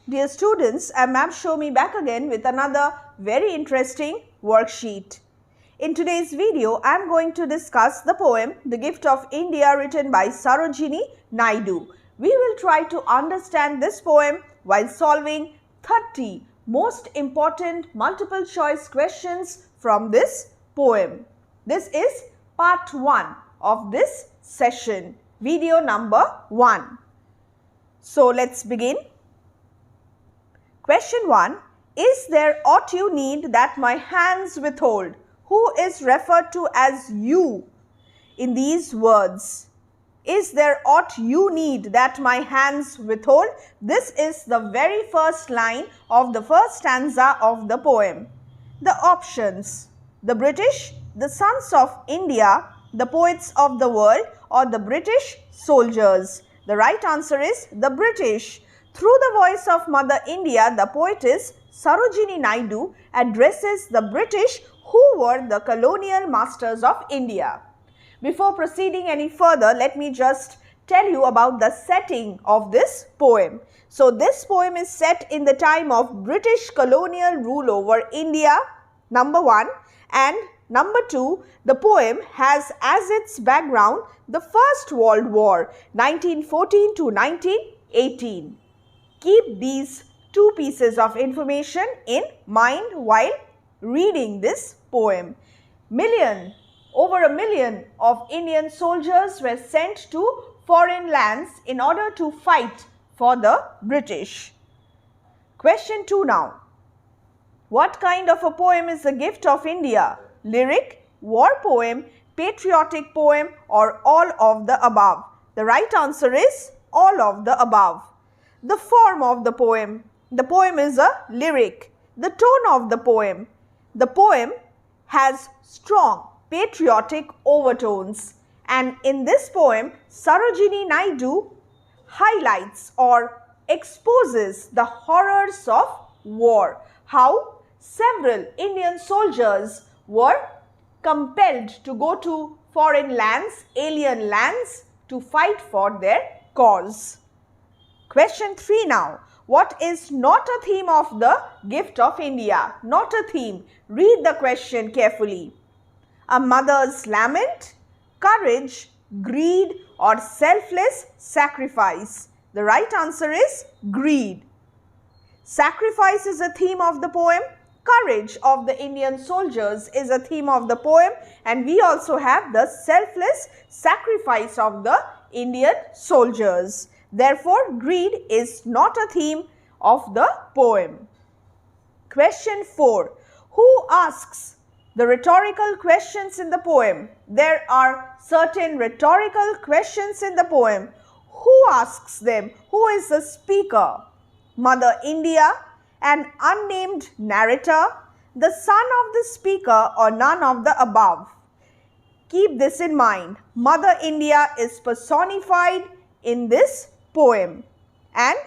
Dear students, I am Ma'am Shomi back again with another very interesting worksheet. In today's video, I am going to discuss the poem The Gift of India written by Sarojini Naidu. We will try to understand this poem while solving 30 most important multiple choice questions from this poem. This is part 1 of this session, video number 1. So let's begin. Question 1. Is there aught you need that my hands withhold? Who is referred to as you in these words? Is there aught you need that my hands withhold? This is the very first line of the first stanza of the poem. The options: the British, the sons of India, the poets of the world, or the British soldiers. The right answer is the British. Through the voice of Mother India, the poetess Sarojini Naidu addresses the British who were the colonial masters of India. Before proceeding any further, let me just tell you about the setting of this poem. So this poem is set in the time of British colonial rule over India, number 1, and number 2, the poem has as its background the First World War, 1914 to 1918. Keep these two pieces of information in mind while reading this poem. Over a million of Indian soldiers were sent to foreign lands in order to fight for the British. Question 2 now. What kind of a poem is The Gift of India? Lyric, war poem, patriotic poem, or all of the above? The right answer is all of the above. The form of the poem. The poem is a lyric. The tone of the poem. The poem has strong patriotic overtones. And in this poem, Sarojini Naidu highlights or exposes the horrors of war. How several Indian soldiers were compelled to go to foreign lands, alien lands, to fight for their cause. Question 3 now. What is not a theme of The Gift of India? Not a theme. Read the question carefully. A mother's lament, courage, greed, or selfless sacrifice? The right answer is greed. Sacrifice is a theme of the poem. Courage of the Indian soldiers is a theme of the poem, and we also have the selfless sacrifice of the Indian soldiers. Therefore, greed is not a theme of the poem. Question 4. Who asks the rhetorical questions in the poem? There are certain rhetorical questions in the poem. Who asks them? Who is the speaker? Mother India, an unnamed narrator, the son of the speaker, or none of the above? Keep this in mind. Mother India is personified in this poem, and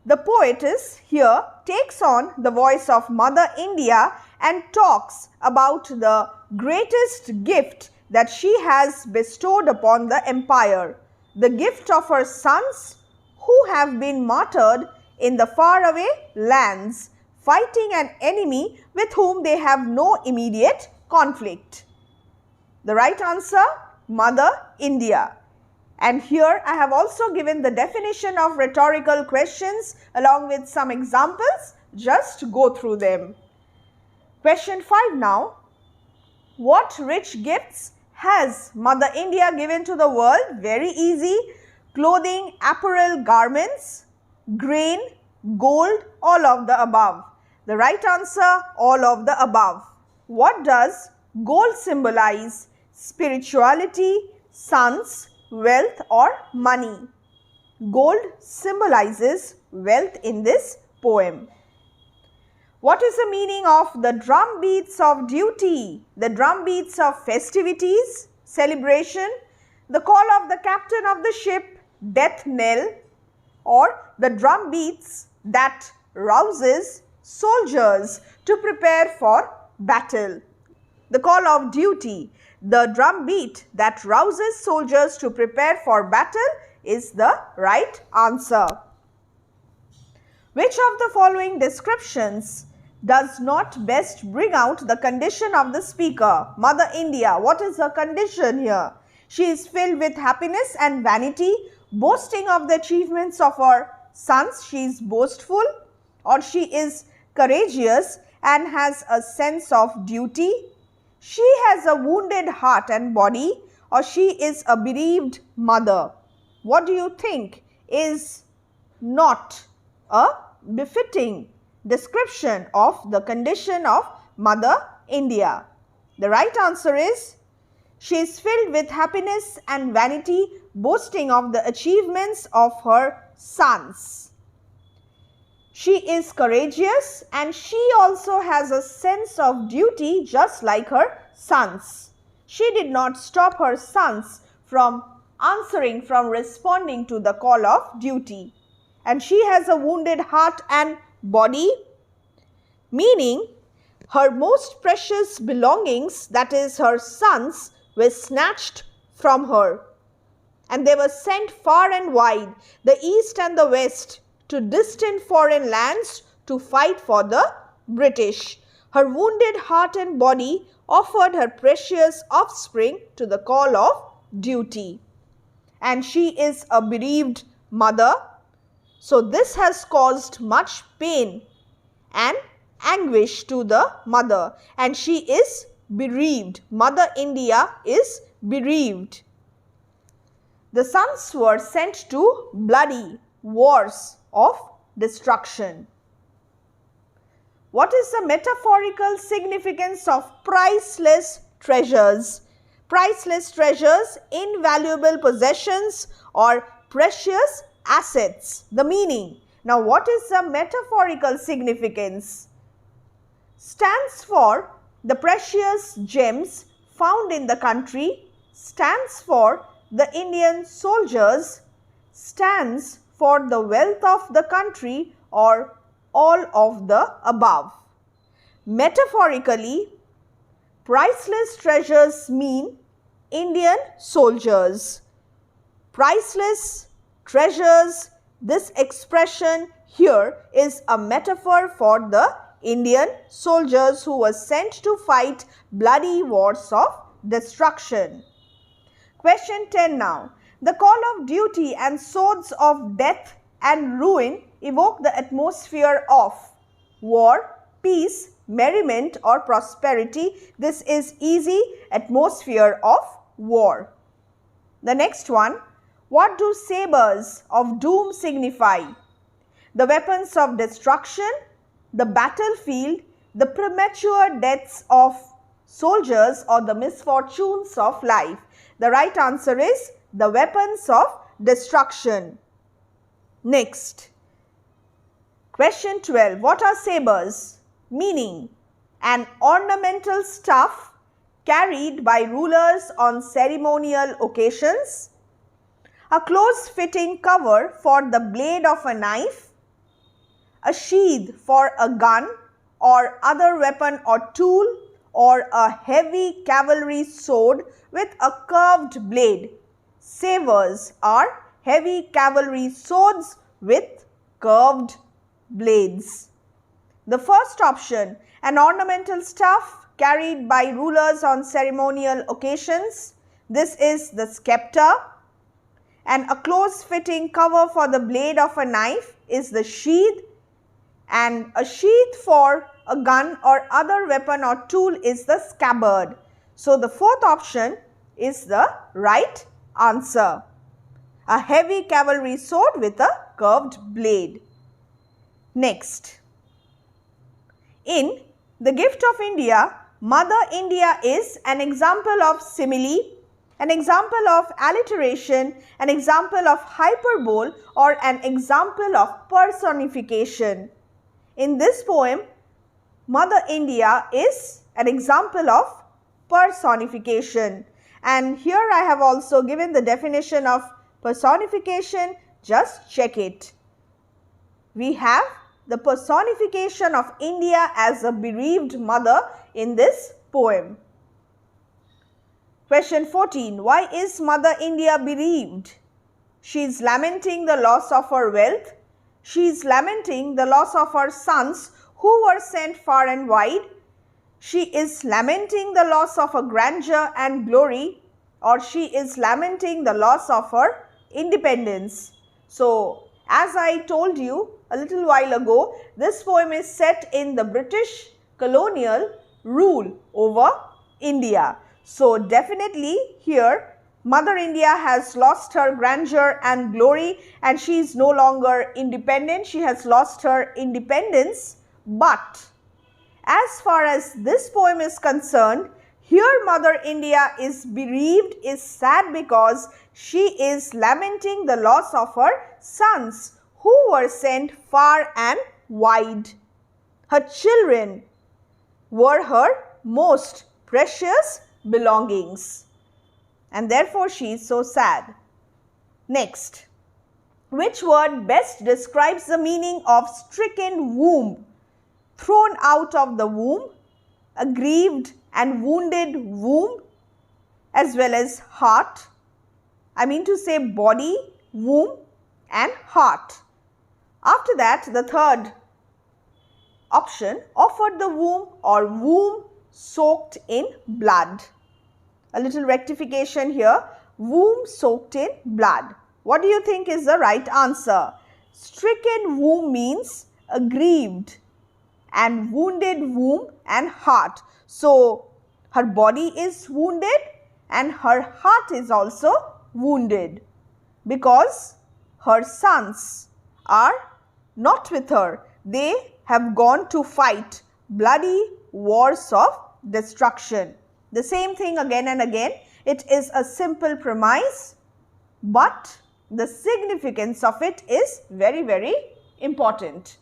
the poetess here takes on the voice of Mother India and talks about the greatest gift that she has bestowed upon the empire, the gift of her sons who have been martyred in the faraway lands, fighting an enemy with whom they have no immediate conflict. The right answer, Mother India. And here I have also given the definition of rhetorical questions along with some examples. Just go through them. Question 5 now. What rich gifts has Mother India given to the world? Very easy. Clothing, apparel, garments, grain, gold, all of the above. The right answer, all of the above. What does gold symbolize? Spirituality, sons, wealth, or money? Gold symbolizes wealth in this poem. What is the meaning of the drum beats of duty? The drum beats of festivities, celebration, the call of the captain of the ship, death knell, or the drum beats that rouses soldiers to prepare for battle. The call of duty, the drum beat that rouses soldiers to prepare for battle, is the right answer. Which of the following descriptions does not best bring out the condition of the speaker? Mother India, what is her condition here? She is filled with happiness and vanity, boasting of the achievements of her sons. She is boastful, or she is courageous and has a sense of duty. She has a wounded heart and body, or she is a bereaved mother. What do you think is not a befitting description of the condition of Mother India? The right answer is, she is filled with happiness and vanity, boasting of the achievements of her sons. She is courageous and she also has a sense of duty just like her sons. She did not stop her sons from responding to the call of duty. And she has a wounded heart and body, meaning her most precious belongings, that is her sons, were snatched from her. And they were sent far and wide, the east and the west, to distant foreign lands to fight for the British. Her wounded heart and body offered her precious offspring to the call of duty. And she is a bereaved mother. So this has caused much pain and anguish to the mother, and she is bereaved. Mother India is bereaved. The sons were sent to bloody wars of destruction. What is the metaphorical significance of priceless treasures? Priceless treasures, invaluable possessions, or precious assets. The meaning. Now, what is the metaphorical significance? Stands for the precious gems found in the country, stands for the Indian soldiers, stands for the wealth of the country, or all of the above. Metaphorically, priceless treasures mean Indian soldiers. Priceless treasures, this expression here is a metaphor for the Indian soldiers who were sent to fight bloody wars of destruction. Question 10 now. The call of duty and swords of death and ruin evoke the atmosphere of war, peace, merriment, or prosperity. This is easy, atmosphere of war. The next one. What do sabres of doom signify? The weapons of destruction, the battlefield, the premature deaths of soldiers, or the misfortunes of life. The right answer is the weapons of destruction. Next, question 12. What are sabres? Meaning, an ornamental staff carried by rulers on ceremonial occasions, a close-fitting cover for the blade of a knife, a sheath for a gun or other weapon or tool, or a heavy cavalry sword with a curved blade. Sabres are heavy cavalry swords with curved blades. The first option, an ornamental staff carried by rulers on ceremonial occasions. This is the scepter. And a close-fitting cover for the blade of a knife is the sheath, and a sheath for a gun or other weapon or tool is the scabbard. So, the fourth option is the right answer. A heavy cavalry sword with a curved blade. Next, in The Gift of India, Mother India is an example of simile, an example of alliteration, an example of hyperbole, or an example of personification. In this poem, Mother India is an example of personification. And here I have also given the definition of personification. Just check it. We have the personification of India as a bereaved mother in this poem. Question 14. Why is Mother India bereaved? She is lamenting the loss of her wealth. She is lamenting the loss of her sons who were sent far and wide. She is lamenting the loss of her grandeur and glory, or she is lamenting the loss of her independence. So, as I told you a little while ago, this poem is set in the British colonial rule over India. So, definitely here Mother India has lost her grandeur and glory and she is no longer independent. She has lost her independence. But as far as this poem is concerned, here Mother India is bereaved, is sad because she is lamenting the loss of her sons who were sent far and wide. Her children were her most precious belongings, and therefore she is so sad. Next, which word best describes the meaning of stricken womb, thrown out of the womb, aggrieved and wounded womb, as well as heart? I mean to say body, womb and heart. After that, the third option, offered the womb or womb soaked in blood. A little rectification here, womb soaked in blood. What do you think is the right answer? Stricken womb means aggrieved and wounded womb and heart. So, her body is wounded and her heart is also wounded because her sons are not with her. They have gone to fight bloody wars of destruction. The same thing again and again. It is a simple premise, but the significance of it is very, very important,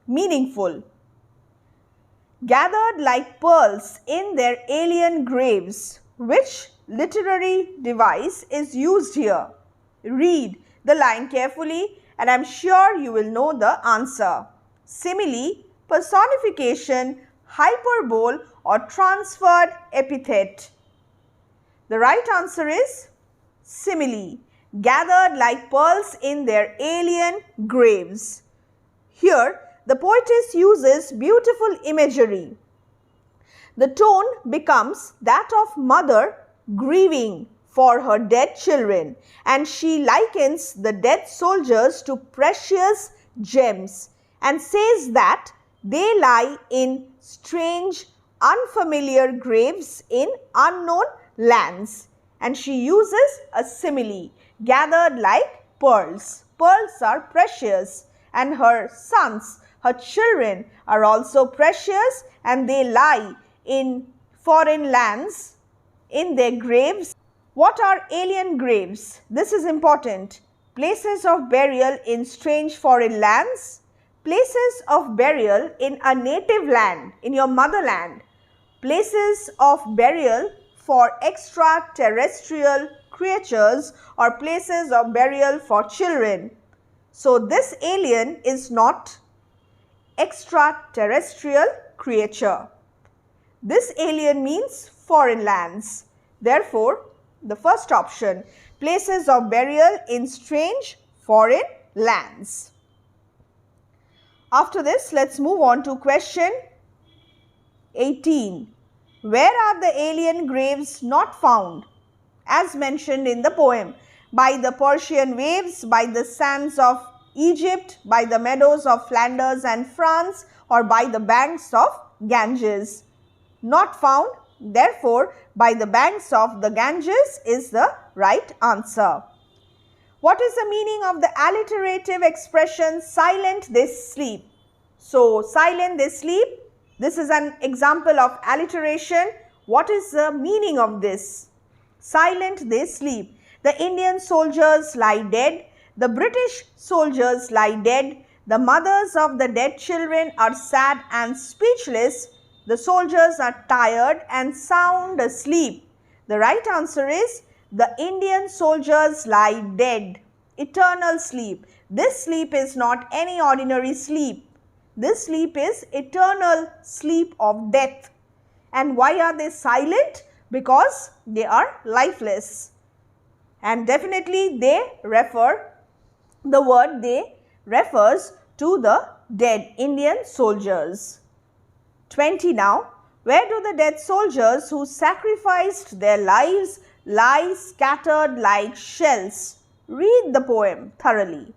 meaningful. Gathered like pearls in their alien graves. Which literary device is used here? Read the line carefully and I am sure you will know the answer. Simile, personification, hyperbole or transferred epithet. The right answer is simile. Gathered like pearls in their alien graves. Here, the poetess uses beautiful imagery. The tone becomes that of mother grieving for her dead children, and she likens the dead soldiers to precious gems and says that they lie in strange, unfamiliar graves in unknown lands. And she uses a simile, gathered like pearls. Pearls are precious and her sons, her children are also precious and they lie in foreign lands in their graves. What are alien graves? This is important. Places of burial in strange foreign lands, places of burial in a native land, in your motherland, places of burial for extraterrestrial creatures or places of burial for children. So, this alien is not extraterrestrial creature. This alien means foreign lands. Therefore, the first option, places of burial in strange foreign lands. After this, let's move on to question 18. Where are the alien graves not found? As mentioned in the poem, by the Persian waves, by the sands of Egypt, by the meadows of Flanders and France, or by the banks of Ganges. Not found, therefore, by the banks of the Ganges is the right answer. What is the meaning of the alliterative expression, silent they sleep? So, silent they sleep, this is an example of alliteration. What is the meaning of this? Silent they sleep. The Indian soldiers lie dead. The British soldiers lie dead. The mothers of the dead children are sad and speechless. The soldiers are tired and sound asleep. The right answer is the Indian soldiers lie dead. Eternal sleep. This sleep is not any ordinary sleep. This sleep is eternal sleep of death. And why are they silent? Because they are lifeless. And definitely they refer, the word they refers to the dead Indian soldiers. 20 now. Where do the dead soldiers who sacrificed their lives lie scattered like shells? Read the poem thoroughly.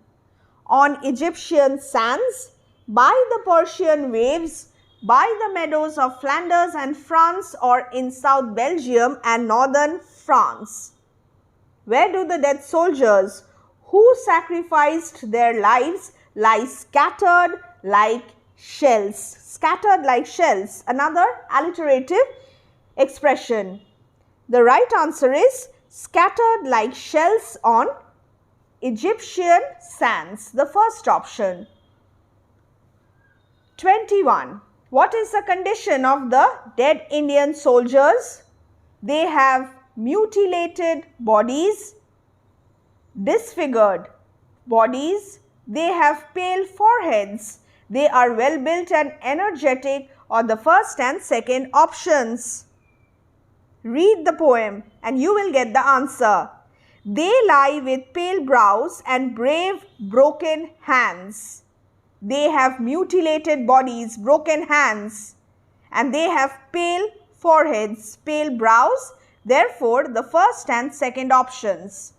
On Egyptian sands, by the Persian waves, by the meadows of Flanders and France, or in South Belgium and northern France. Where do the dead soldiers who sacrificed their lives lie scattered like shells? Scattered like shells, another alliterative expression. The right answer is scattered like shells on Egyptian sands, the first option. 21. What is the condition of the dead Indian soldiers? They have mutilated bodies, disfigured bodies, they have pale foreheads, they are well built and energetic, or the first and second options. Read the poem and you will get the answer. They lie with pale brows and brave broken hands. They have mutilated bodies, broken hands, and they have pale foreheads, pale brows. Therefore, the first and second options.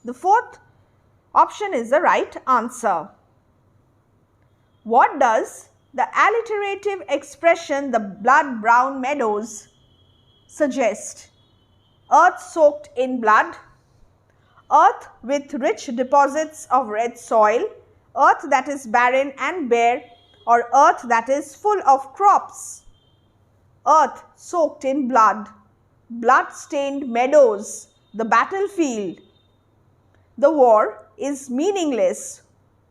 The fourth option is the right answer. What does the alliterative expression the blood brown meadows suggest? Earth soaked in blood, earth with rich deposits of red soil, earth that is barren and bare, or earth that is full of crops. Earth soaked in blood, blood-stained meadows, the battlefield. The war is meaningless.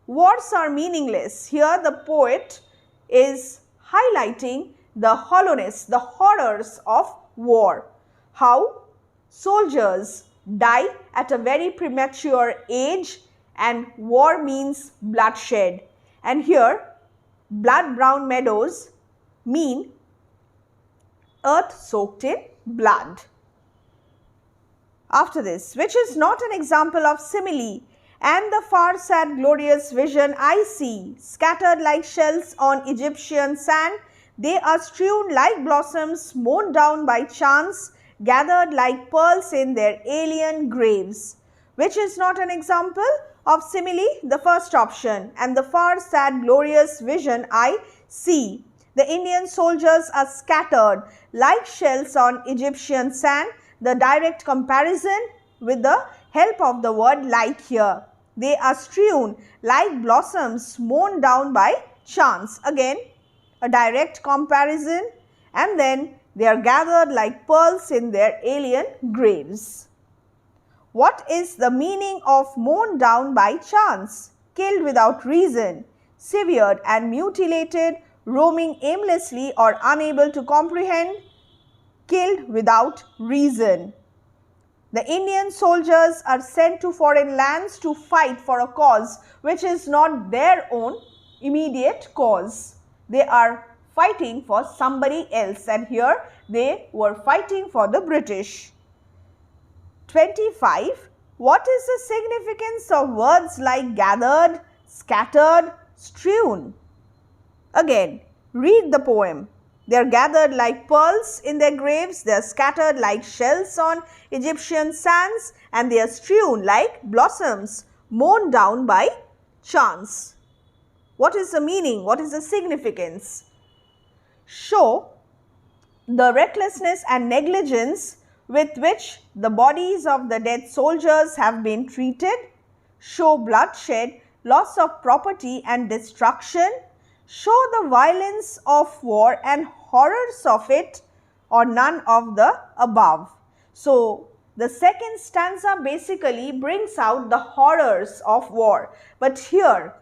Wars are meaningless. Here the poet is highlighting the hollowness, the horrors of war. How soldiers die at a very premature age, and war means bloodshed. And here blood brown meadows mean earth soaked in blood. After this, which is not an example of simile? And the far sad glorious vision I see, scattered like shells on Egyptian sand, they are strewn like blossoms mown down by chance, gathered like pearls in their alien graves. Which is not an example of simile? The first option. And the far sad glorious vision I see. The Indian soldiers are scattered like shells on Egyptian sand. The direct comparison with the help of the word like here. They are strewn like blossoms mown down by chance. Again, a direct comparison, and then they are gathered like pearls in their alien graves. What is the meaning of mown down by chance? Killed without reason, severed and mutilated, roaming aimlessly or unable to comprehend, killed without reason. The Indian soldiers are sent to foreign lands to fight for a cause which is not their own immediate cause. They are fighting for somebody else, and here they were fighting for the British. 25. What is the significance of words like gathered, scattered, strewn? Again, read the poem. They are gathered like pearls in their graves, they are scattered like shells on Egyptian sands, and they are strewn like blossoms mown down by chance. What is the meaning? What is the significance? Show the recklessness and negligence with which the bodies of the dead soldiers have been treated. Show bloodshed, loss of property and destruction. Show the violence of war and horrors of it, or none of the above. So, the second stanza basically brings out the horrors of war. But here,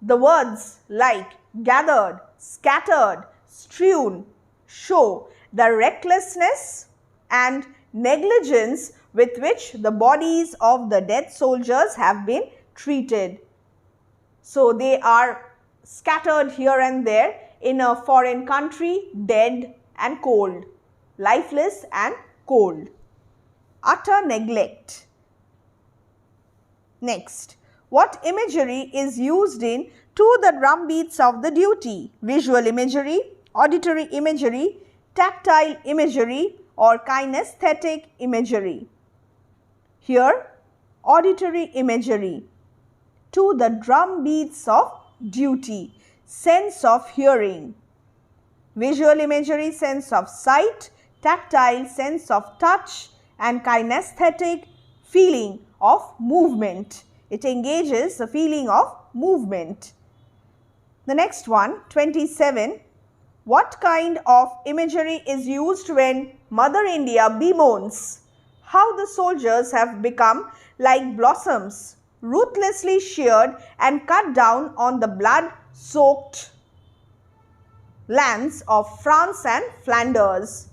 the words like gathered, scattered, strewn show the recklessness and negligence with which the bodies of the dead soldiers have been treated. So, they are scattered here and there in a foreign country, dead and cold, lifeless and cold. Utter neglect. Next, What imagery is used in To the Drum Beats of the Duty? Visual imagery, auditory imagery, tactile imagery, or kinesthetic imagery? Here, auditory imagery. To the drum beats of duty, sense of hearing. Visual imagery, sense of sight, tactile, sense of touch, and kinesthetic, feeling of movement. It engages the feeling of movement. The next one, 27. What kind of imagery is used when Mother India bemoans how the soldiers have become like blossoms, ruthlessly sheared and cut down on the blood-soaked lands of France and Flanders?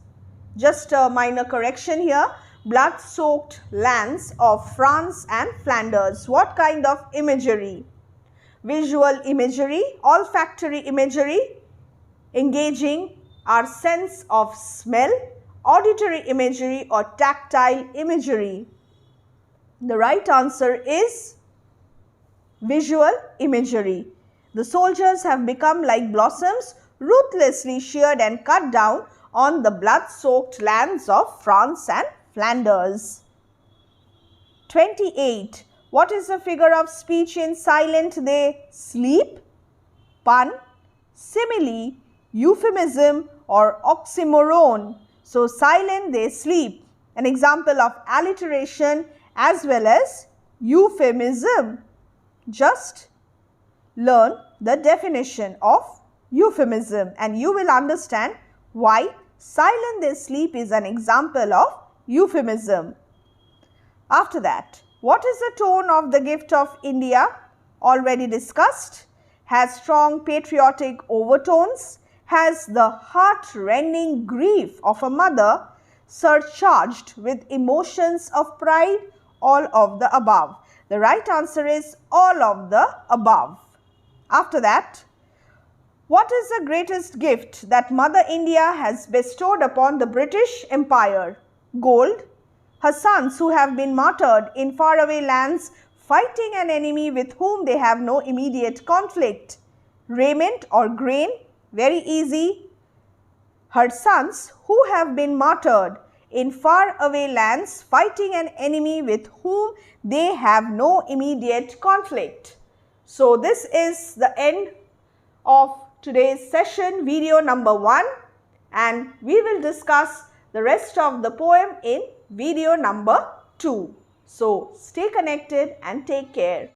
Just a minor correction here. Blood-soaked lands of France and Flanders. What kind of imagery? Visual imagery, olfactory imagery, engaging our sense of smell, auditory imagery, or tactile imagery? The right answer is visual imagery. The soldiers have become like blossoms, ruthlessly sheared and cut down on the blood-soaked lands of France and Flanders. 28. What is the figure of speech in silent they sleep? Pun, simile, euphemism, or oxymoron? So, silent they sleep, an example of alliteration as well as euphemism. Just learn the definition of euphemism and you will understand why silent they sleep is an example of euphemism. After that, what is the tone of the gift of India? Already discussed. Has strong patriotic overtones. Has the heart-rending grief of a mother surcharged with emotions of pride? All of the above. The right answer is all of the above. After that, what is the greatest gift that Mother India has bestowed upon the British Empire? Gold. Her sons who have been martyred in faraway lands fighting an enemy with whom they have no immediate conflict. Raiment or grain? Very easy. Her sons who have been martyred in faraway lands fighting an enemy with whom they have no immediate conflict. So, this is the end of today's session, video number 1, and we will discuss the rest of the poem in video number 2. So, stay connected and take care.